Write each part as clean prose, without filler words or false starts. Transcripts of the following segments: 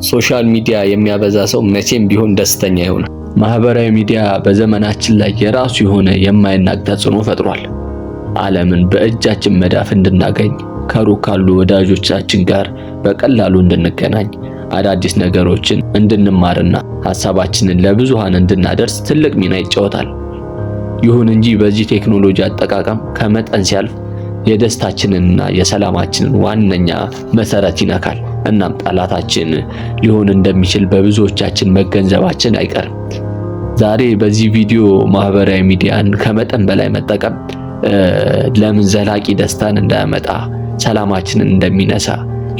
ሶሻል ሚዲያ የሚያበዛ ሰው መቼም ቢሆን ደስተኛ ይሆናል። ማህበራዊ ሚዲያ በዘመናችን ላይ የራሱ የሆነ የማይናቅ ተጽዕኖ ፈጥሯል። ዓለምን በእጃችን መዳፍ እንድናገኝ፣ ከሩቅ ካሉ ወዳጆቻችን ጋር በቀላሉ እንድንገናኝ፣ አዳዲስ ነገሮችን እንድንማርና ሐሳባችንን ለብዙሃን እንድናደርስ ትልቅ ሚና ይጫወታል። ይሁን እንጂ በዚህ ቴክኖሎጂ አጠቃቀም ከመጠን ሲያልፍ የደስታችንንና የሰላማችንን ዋነኛ መሰረት ይነካል። እናም ጠላታችን ሊሆን እንደሚችል በብዙዎቻችን መገንዘባችን አይቀርም። ዛሬ በዚህ ቪዲዮ ማህበራዊ ሚዲያን ከመጠን በላይ መጠቀም ለምን ዘላቂ ደስታን እንዳያመጣ፣ ሰላማችንን እንደሚነሳ፣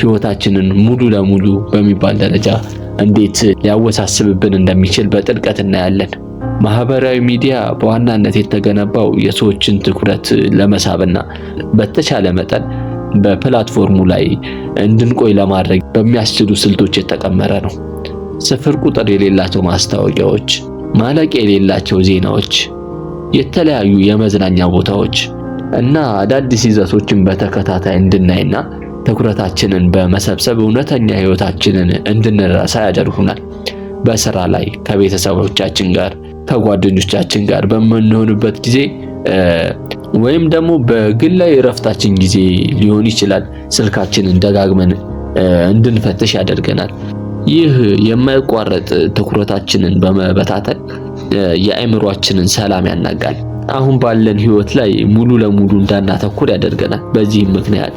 ህይወታችንን ሙሉ ለሙሉ በሚባል ደረጃ እንዴት ሊያወሳስብብን እንደሚችል በጥልቀት እናያለን። ማህበራዊ ሚዲያ በዋናነት የተገነባው የሰዎችን ትኩረት ለመሳብና በተቻለ መጠን በፕላትፎርሙ ላይ እንድንቆይ ለማድረግ በሚያስችሉ ስልቶች የተቀመረ ነው። ስፍር ቁጥር የሌላቸው ማስታወቂያዎች፣ ማለቂያ የሌላቸው ዜናዎች፣ የተለያዩ የመዝናኛ ቦታዎች እና አዳዲስ ይዘቶችን በተከታታይ እንድናይና ትኩረታችንን በመሰብሰብ እውነተኛ ህይወታችንን እንድንረሳ ያደርጉናል። በስራ ላይ ከቤተሰቦቻችን ጋር ከጓደኞቻችን ጋር በምንሆንበት ጊዜ ወይም ደግሞ በግላዊ እረፍታችን ጊዜ ሊሆን ይችላል ስልካችንን ደጋግመን እንድንፈትሽ ያደርገናል። ይህ የማይቋረጥ ትኩረታችንን በመበታተን የአእምሮአችንን ሰላም ያናጋል። አሁን ባለን ህይወት ላይ ሙሉ ለሙሉ እንዳናተኩር ያደርገናል። በዚህም ምክንያት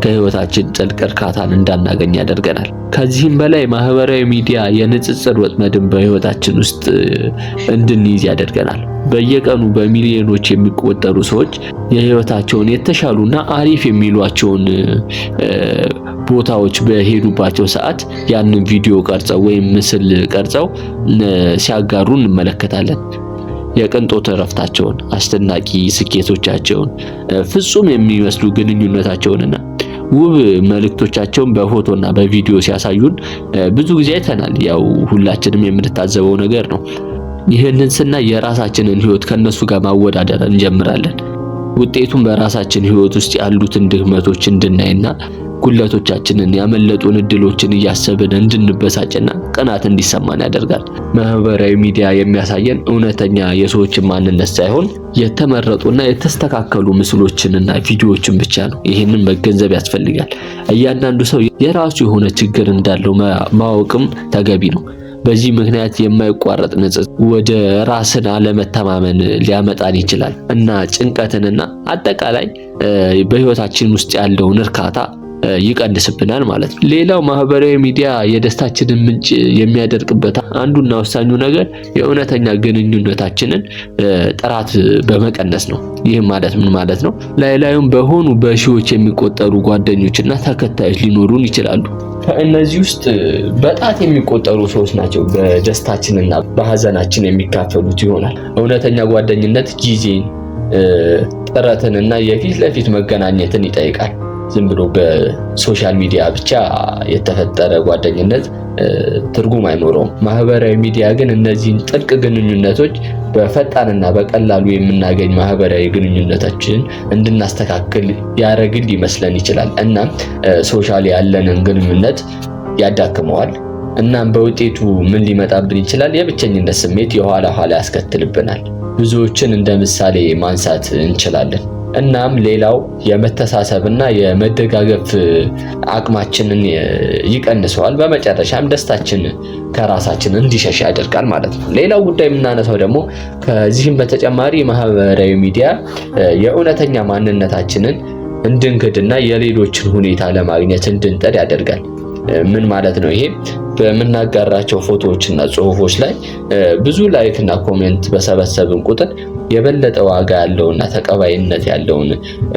ከህይወታችን ጥልቅ እርካታን እንዳናገኝ ያደርገናል። ከዚህም በላይ ማህበራዊ ሚዲያ የንጽጽር ወጥመድን በህይወታችን ውስጥ እንድንይዝ ያደርገናል። በየቀኑ በሚሊዮኖች የሚቆጠሩ ሰዎች የህይወታቸውን የተሻሉና አሪፍ የሚሏቸውን ቦታዎች በሄዱባቸው ሰዓት ያንን ቪዲዮ ቀርጸው ወይም ምስል ቀርጸው ሲያጋሩ እንመለከታለን። የቅንጦት እረፍታቸውን፣ አስደናቂ ስኬቶቻቸውን፣ ፍጹም የሚመስሉ ግንኙነታቸውንና ውብ መልእክቶቻቸውን በፎቶና በቪዲዮ ሲያሳዩን ብዙ ጊዜ አይተናል። ያው ሁላችንም የምንታዘበው ነገር ነው። ይህንን ስናይ የራሳችንን ህይወት ከነሱ ጋር ማወዳደር እንጀምራለን። ውጤቱን በራሳችን ህይወት ውስጥ ያሉትን ድክመቶች እንድናይና ጉለቶቻችንን ያመለጡን እድሎችን እያሰብን እንድንበሳጭና ቅናት እንዲሰማን ያደርጋል። ማህበራዊ ሚዲያ የሚያሳየን እውነተኛ የሰዎችን ማንነት ሳይሆን የተመረጡና የተስተካከሉ ምስሎችንና ቪዲዮዎችን ብቻ ነው። ይህንን መገንዘብ ያስፈልጋል። እያንዳንዱ ሰው የራሱ የሆነ ችግር እንዳለው ማወቅም ተገቢ ነው። በዚህ ምክንያት የማይቋረጥ ንጽጽር ወደ ራስን አለመተማመን ሊያመጣን ይችላል እና ጭንቀትንና አጠቃላይ በህይወታችን ውስጥ ያለውን እርካታ ይቀንስብናል ማለት ነው። ሌላው ማህበራዊ ሚዲያ የደስታችንን ምንጭ የሚያደርግበት አንዱና ወሳኙ ነገር የእውነተኛ ግንኙነታችንን ጥራት በመቀነስ ነው። ይህም ማለት ምን ማለት ነው? ላይላዩም በሆኑ በሺዎች የሚቆጠሩ ጓደኞችና ተከታዮች ሊኖሩን ይችላሉ። ከእነዚህ ውስጥ በጣት የሚቆጠሩ ሰዎች ናቸው በደስታችንና በሀዘናችን የሚካፈሉት ይሆናል። እውነተኛ ጓደኝነት ጊዜን፣ ጥረትንና የፊት ለፊት መገናኘትን ይጠይቃል። ዝም ብሎ በሶሻል ሚዲያ ብቻ የተፈጠረ ጓደኝነት ትርጉም አይኖረውም። ማህበራዊ ሚዲያ ግን እነዚህን ጥልቅ ግንኙነቶች በፈጣንና በቀላሉ የምናገኝ ማህበራዊ ግንኙነታችንን እንድናስተካክል ያደርግል ይመስለን ይችላል። እናም ሶሻል ያለንን ግንኙነት ያዳክመዋል። እናም በውጤቱ ምን ሊመጣብን ይችላል? የብቸኝነት ስሜት የኋላ ኋላ ያስከትልብናል። ብዙዎችን እንደ ምሳሌ ማንሳት እንችላለን። እናም ሌላው የመተሳሰብና የመደጋገፍ አቅማችንን ይቀንሰዋል። በመጨረሻም ደስታችን ከራሳችን እንዲሸሽ ያደርጋል ማለት ነው። ሌላው ጉዳይ የምናነሳው ደግሞ ከዚህም በተጨማሪ ማህበራዊ ሚዲያ የእውነተኛ ማንነታችንን እንድንክድና የሌሎችን ሁኔታ ለማግኘት እንድንጠር ያደርጋል። ምን ማለት ነው ይሄ? በምናጋራቸው ፎቶዎችና ጽሁፎች ላይ ብዙ ላይክ እና ኮሜንት በሰበሰብን ቁጥር የበለጠ ዋጋ ያለውና ተቀባይነት ያለውን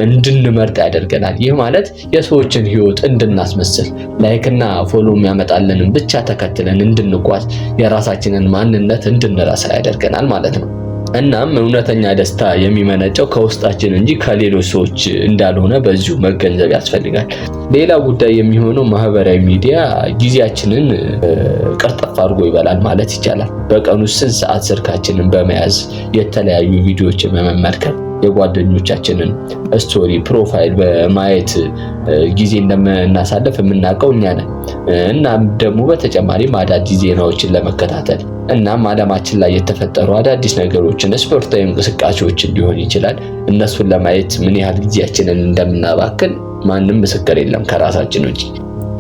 እንድንመርጥ ያደርገናል። ይህ ማለት የሰዎችን ህይወት እንድናስመስል ላይክ እና ፎሎ የሚያመጣልንን ብቻ ተከትለን እንድንጓዝ የራሳችንን ማንነት እንድንረሳ ያደርገናል ማለት ነው። እናም እውነተኛ ደስታ የሚመነጨው ከውስጣችን እንጂ ከሌሎች ሰዎች እንዳልሆነ በዚሁ መገንዘብ ያስፈልጋል። ሌላ ጉዳይ የሚሆነው ማህበራዊ ሚዲያ ጊዜያችንን ቅርጥፍ አድርጎ ይበላል ማለት ይቻላል። በቀን ውስጥ ስንት ሰዓት ስልካችንን በመያዝ የተለያዩ ቪዲዮዎችን በመመልከት የጓደኞቻችንን ስቶሪ ፕሮፋይል በማየት ጊዜ እንደምናሳልፍ የምናውቀው እኛ ነን። እናም ደግሞ በተጨማሪም አዳዲስ ዜናዎችን ለመከታተል እናም ዓለማችን ላይ የተፈጠሩ አዳዲስ ነገሮችን ስፖርታዊ እንቅስቃሴዎችን ሊሆን ይችላል እነሱን ለማየት ምን ያህል ጊዜያችንን እንደምናባክን ማንም ምስክር የለም ከራሳችን ውጪ።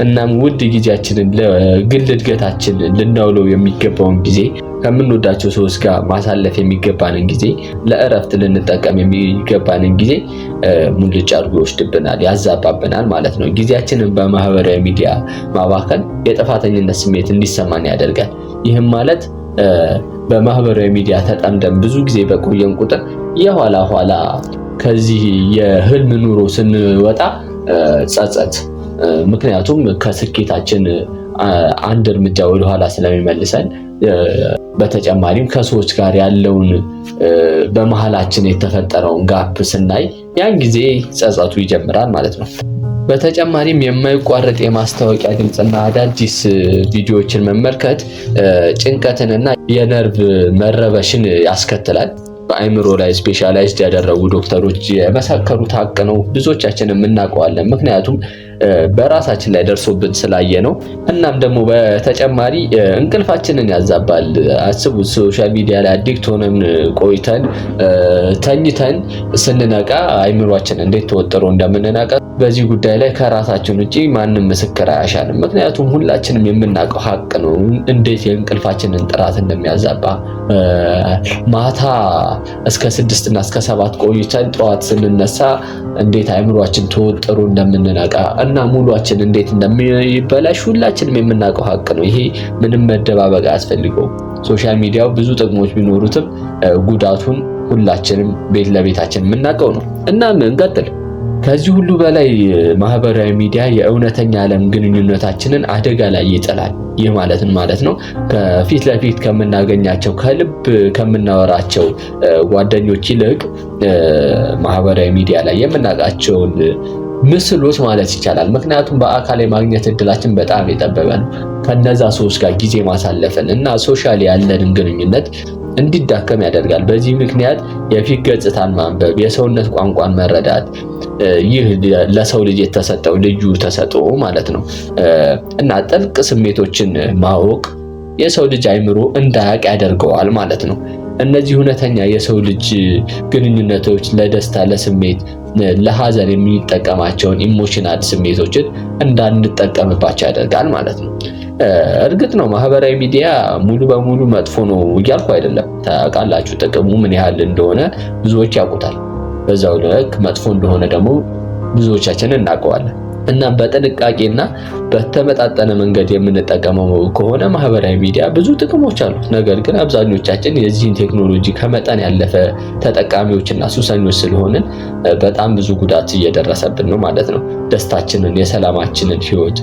እናም ውድ ጊዜያችንን ለግል እድገታችን ልናውለው የሚገባውን ጊዜ ከምንወዳቸው ሰዎች ጋር ማሳለፍ የሚገባንን ጊዜ ለእረፍት ልንጠቀም የሚገባንን ጊዜ ሙልጭ አድርጎ ይወስድብናል፣ ያዛባብናል ማለት ነው። ጊዜያችንን በማህበራዊ ሚዲያ ማባከን የጥፋተኝነት ስሜት እንዲሰማን ያደርጋል። ይህም ማለት በማህበራዊ ሚዲያ ተጠምደን ብዙ ጊዜ በቆየን ቁጥር የኋላ ኋላ ከዚህ የህልም ኑሮ ስንወጣ ጸጸት፣ ምክንያቱም ከስኬታችን አንድ እርምጃ ወደኋላ ስለሚመልሰን፣ በተጨማሪም ከሰዎች ጋር ያለውን በመሃላችን የተፈጠረውን ጋፕ ስናይ ያን ጊዜ ጸጸቱ ይጀምራል ማለት ነው። በተጨማሪም የማይቋረጥ የማስታወቂያ ድምፅና አዳዲስ ቪዲዮዎችን መመልከት ጭንቀትንና የነርቭ መረበሽን ያስከትላል። በአይምሮ ላይ ስፔሻላይዝድ ያደረጉ ዶክተሮች የመሰከሩት ሀቅ ነው። ብዙዎቻችን የምናውቀዋለን፣ ምክንያቱም በራሳችን ላይ ደርሶብን ስላየ ነው። እናም ደግሞ በተጨማሪ እንቅልፋችንን ያዛባል። አስቡት፣ ሶሻል ሚዲያ ላይ አዲክት ሆነን ቆይተን ተኝተን ስንነቃ አይምሯችን እንዴት ተወጥሮ እንደምንነቃ በዚህ ጉዳይ ላይ ከራሳችን ውጪ ማንም ምስክር አያሻንም። ምክንያቱም ሁላችንም የምናውቀው ሀቅ ነው እንዴት የእንቅልፋችንን ጥራት እንደሚያዛባ። ማታ እስከ 6 እና እስከ 7 ቆይተን ጠዋት ስንነሳ እንዴት አይምሯችን ተወጥሮ እንደምንነቃ እና ሙሏችን እንዴት እንደሚበላሽ ሁላችንም የምናውቀው ሀቅ ነው። ይሄ ምንም መደባበቅ አያስፈልገውም። ሶሻል ሚዲያው ብዙ ጥቅሞች ቢኖሩትም ጉዳቱን ሁላችንም ቤት ለቤታችን የምናውቀው ነው። እናም እንቀጥል። ከዚህ ሁሉ በላይ ማህበራዊ ሚዲያ የእውነተኛ ዓለም ግንኙነታችንን አደጋ ላይ ይጥላል። ይህ ማለት ነው ከፊት ለፊት ከምናገኛቸው ከልብ ከምናወራቸው ጓደኞች ይልቅ ማህበራዊ ሚዲያ ላይ የምናውቃቸውን ምስሎች ማለት ይቻላል። ምክንያቱም በአካል የማግኘት እድላችን በጣም የጠበበ ነው። ከነዛ ሰዎች ጋር ጊዜ ማሳለፍን እና ሶሻል ያለንን ግንኙነት እንዲዳከም ያደርጋል። በዚህ ምክንያት የፊት ገጽታን ማንበብ፣ የሰውነት ቋንቋን መረዳት፣ ይህ ለሰው ልጅ የተሰጠው ልዩ ተሰጥኦ ማለት ነው እና ጥልቅ ስሜቶችን ማወቅ የሰው ልጅ አይምሮ እንዳያቅ ያደርገዋል ማለት ነው። እነዚህ እውነተኛ የሰው ልጅ ግንኙነቶች ለደስታ፣ ለስሜት፣ ለሐዘን የሚጠቀማቸውን ኢሞሽናል ስሜቶችን እንዳንጠቀምባቸው ያደርጋል ማለት ነው። እርግጥ ነው ማህበራዊ ሚዲያ ሙሉ በሙሉ መጥፎ ነው እያልኩ አይደለም። ታውቃላችሁ ጥቅሙ ምን ያህል እንደሆነ ብዙዎች ያውቁታል። በዛው ልክ መጥፎ እንደሆነ ደግሞ ብዙዎቻችን እናውቀዋለን። እና በጥንቃቄና በተመጣጠነ መንገድ የምንጠቀመው ከሆነ ማህበራዊ ሚዲያ ብዙ ጥቅሞች አሉት። ነገር ግን አብዛኞቻችን የዚህን ቴክኖሎጂ ከመጠን ያለፈ ተጠቃሚዎችና ሱሰኞች ስለሆንን በጣም ብዙ ጉዳት እየደረሰብን ነው ማለት ነው። ደስታችንን፣ የሰላማችንን ህይወት፣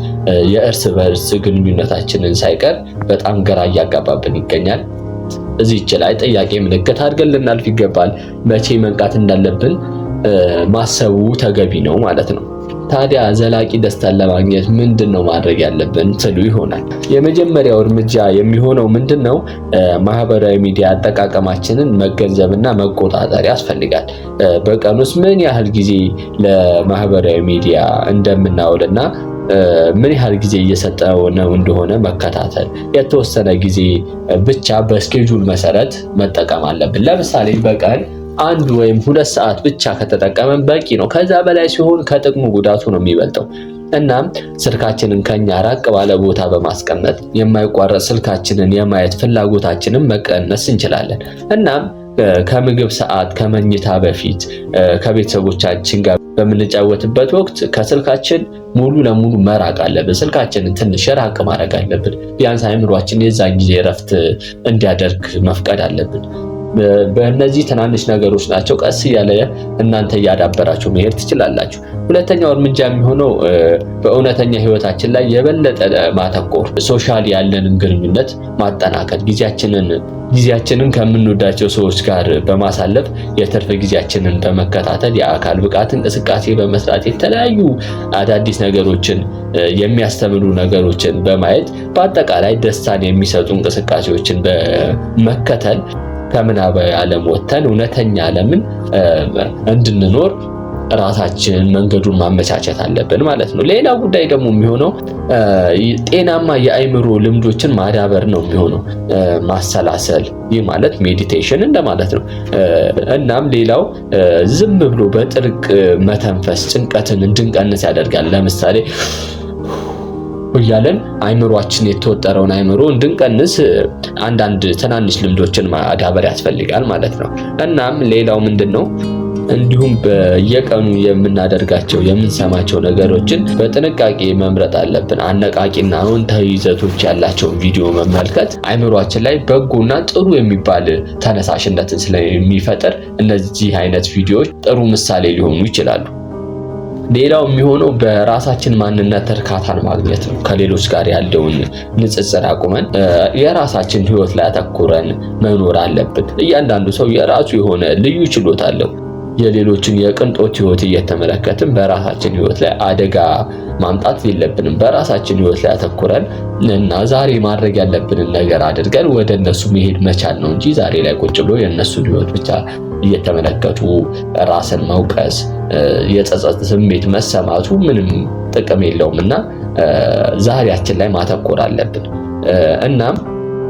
የእርስ በርስ ግንኙነታችንን ሳይቀር በጣም ግራ እያጋባብን ይገኛል። እዚህች ላይ ጥያቄ ምልክት አድርገን ልናልፍ ይገባል። መቼ መንቃት እንዳለብን ማሰቡ ተገቢ ነው ማለት ነው። ታዲያ ዘላቂ ደስታን ለማግኘት ምንድነው ማድረግ ያለብን ትሉ ይሆናል። የመጀመሪያው እርምጃ የሚሆነው ምንድነው? ማህበራዊ ሚዲያ አጠቃቀማችንን መገንዘብና መቆጣጠር ያስፈልጋል። በቀን ውስጥ ምን ያህል ጊዜ ለማህበራዊ ሚዲያ እንደምናውልና ምን ያህል ጊዜ እየሰጠው ነው እንደሆነ መከታተል። የተወሰነ ጊዜ ብቻ በስኬጁል መሰረት መጠቀም አለብን። ለምሳሌ በቀን 1 ወይም 2 ሰዓት ብቻ ከተጠቀመን በቂ ነው። ከዛ በላይ ሲሆን ከጥቅሙ ጉዳቱ ነው የሚበልጠው። እናም ስልካችንን ከኛ ራቅ ባለ ቦታ በማስቀመጥ የማይቋረጥ ስልካችንን የማየት ፍላጎታችንን መቀነስ እንችላለን። እናም ከምግብ ሰዓት፣ ከመኝታ በፊት ከቤተሰቦቻችን ጋር በምንጫወትበት ወቅት ከስልካችን ሙሉ ለሙሉ መራቅ አለብን። ስልካችንን ትንሽ ራቅ ማድረግ አለብን። ቢያንስ አይምሯችን የዛን ጊዜ እረፍት እንዲያደርግ መፍቀድ አለብን። በእነዚህ ትናንሽ ነገሮች ናቸው። ቀስ እያለ እናንተ እያዳበራችሁ መሄድ ትችላላችሁ። ሁለተኛው እርምጃ የሚሆነው በእውነተኛ ህይወታችን ላይ የበለጠ ማተኮር፣ ሶሻል ያለንን ግንኙነት ማጠናከር፣ ጊዜያችንን ከምንወዳቸው ሰዎች ጋር በማሳለፍ የትርፍ ጊዜያችንን በመከታተል የአካል ብቃት እንቅስቃሴ በመስራት የተለያዩ አዳዲስ ነገሮችን የሚያስተምሩ ነገሮችን በማየት በአጠቃላይ ደስታን የሚሰጡ እንቅስቃሴዎችን በመከተል ከምናባዊ ዓለም ወጥተን እውነተኛ ዓለምን እንድንኖር ራሳችን መንገዱን ማመቻቸት አለብን ማለት ነው። ሌላው ጉዳይ ደግሞ የሚሆነው ጤናማ የአእምሮ ልምዶችን ማዳበር ነው የሚሆነው። ማሰላሰል፣ ይህ ማለት ሜዲቴሽን እንደማለት ነው። እናም ሌላው ዝም ብሎ በጥልቅ መተንፈስ ጭንቀትን እንድንቀንስ ያደርጋል። ለምሳሌ እያለን አይምሮአችን የተወጠረውን አይምሮ እንድንቀንስ አንዳንድ ትናንሽ ልምዶችን ማዳበር ያስፈልጋል ማለት ነው። እናም ሌላው ምንድነው? እንዲሁም በየቀኑ የምናደርጋቸው የምንሰማቸው ነገሮችን በጥንቃቄ መምረጥ አለብን። አነቃቂና አዎንታዊ ይዘቶች ያላቸውን ቪዲዮ መመልከት አይምሮአችን ላይ በጎና ጥሩ የሚባል ተነሳሽነትን ስለሚፈጥር እነዚህ አይነት ቪዲዮዎች ጥሩ ምሳሌ ሊሆኑ ይችላሉ። ሌላው የሚሆነው በራሳችን ማንነት እርካታን ማግኘት ነው። ከሌሎች ጋር ያለውን ንጽጽር አቁመን የራሳችን ህይወት ላይ አተኩረን መኖር አለብን። እያንዳንዱ ሰው የራሱ የሆነ ልዩ ችሎታ አለው። የሌሎችን የቅንጦት ህይወት እየተመለከትን በራሳችን ህይወት ላይ አደጋ ማምጣት የለብንም። በራሳችን ህይወት ላይ አተኩረን እና ዛሬ ማድረግ ያለብንን ነገር አድርገን ወደ እነሱ መሄድ መቻል ነው እንጂ ዛሬ ላይ ቁጭ ብሎ የእነሱን ህይወት ብቻ እየተመለከቱ ራስን መውቀስ፣ የጸጸት ስሜት መሰማቱ ምንም ጥቅም የለውም እና ዛሬያችን ላይ ማተኮር አለብን። እናም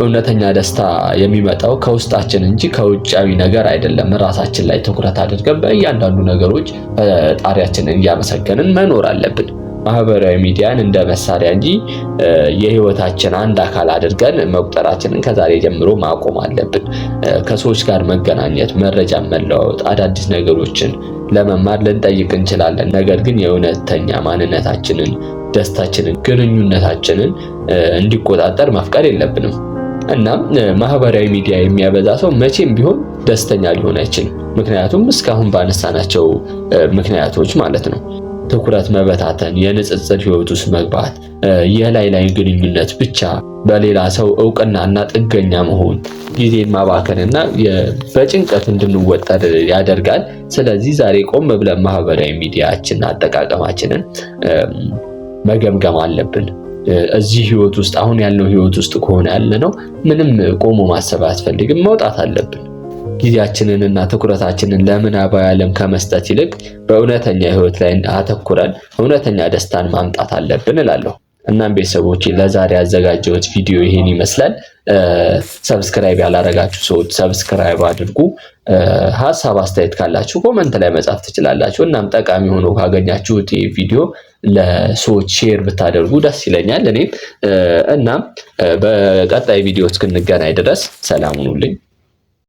እውነተኛ ደስታ የሚመጣው ከውስጣችን እንጂ ከውጫዊ ነገር አይደለም። ራሳችን ላይ ትኩረት አድርገን በእያንዳንዱ ነገሮች ፈጣሪያችንን እያመሰገንን መኖር አለብን። ማህበራዊ ሚዲያን እንደ መሳሪያ እንጂ የህይወታችን አንድ አካል አድርገን መቁጠራችንን ከዛሬ ጀምሮ ማቆም አለብን። ከሰዎች ጋር መገናኘት፣ መረጃ መለዋወጥ፣ አዳዲስ ነገሮችን ለመማር ልንጠይቅ እንችላለን። ነገር ግን የእውነተኛ ማንነታችንን፣ ደስታችንን፣ ግንኙነታችንን እንዲቆጣጠር መፍቀድ የለብንም። እናም ማህበራዊ ሚዲያ የሚያበዛ ሰው መቼም ቢሆን ደስተኛ ሊሆን አይችልም። ምክንያቱም እስካሁን ባነሳናቸው ምክንያቶች ማለት ነው። ትኩረት መበታተን፣ የንጽጽር ህይወት ውስጥ መግባት፣ የላይ ግንኙነት ብቻ፣ በሌላ ሰው እውቅናና ጥገኛ መሆን፣ ጊዜን ማባከንና በጭንቀት እንድንወጠር ያደርጋል። ስለዚህ ዛሬ ቆም ብለን ማህበራዊ ሚዲያችን አጠቃቀማችንን መገምገም አለብን። እዚህ ህይወት ውስጥ አሁን ያለው ህይወት ውስጥ ከሆነ ያለነው ምንም ቆሞ ማሰብ አያስፈልግም፣ መውጣት አለብን። ጊዜያችንን እና ትኩረታችንን ለምናባዊ ዓለም ከመስጠት ይልቅ በእውነተኛ ህይወት ላይ አተኩረን እውነተኛ ደስታን ማምጣት አለብን እላለሁ። እናም ቤተሰቦቼ ለዛሬ ያዘጋጀሁት ቪዲዮ ይሄን ይመስላል። ሰብስክራይብ ያላረጋችሁ ሰዎች ሰብስክራይብ አድርጉ። ሀሳብ አስተያየት ካላችሁ ኮመንት ላይ መጻፍ ትችላላችሁ። እናም ጠቃሚ ሆኖ ካገኛችሁት ይሄ ቪዲዮ ለሰዎች ሼር ብታደርጉ ደስ ይለኛል እኔም። እናም በቀጣይ ቪዲዮ እስክንገናኝ ድረስ ሰላም ሁኑልኝ።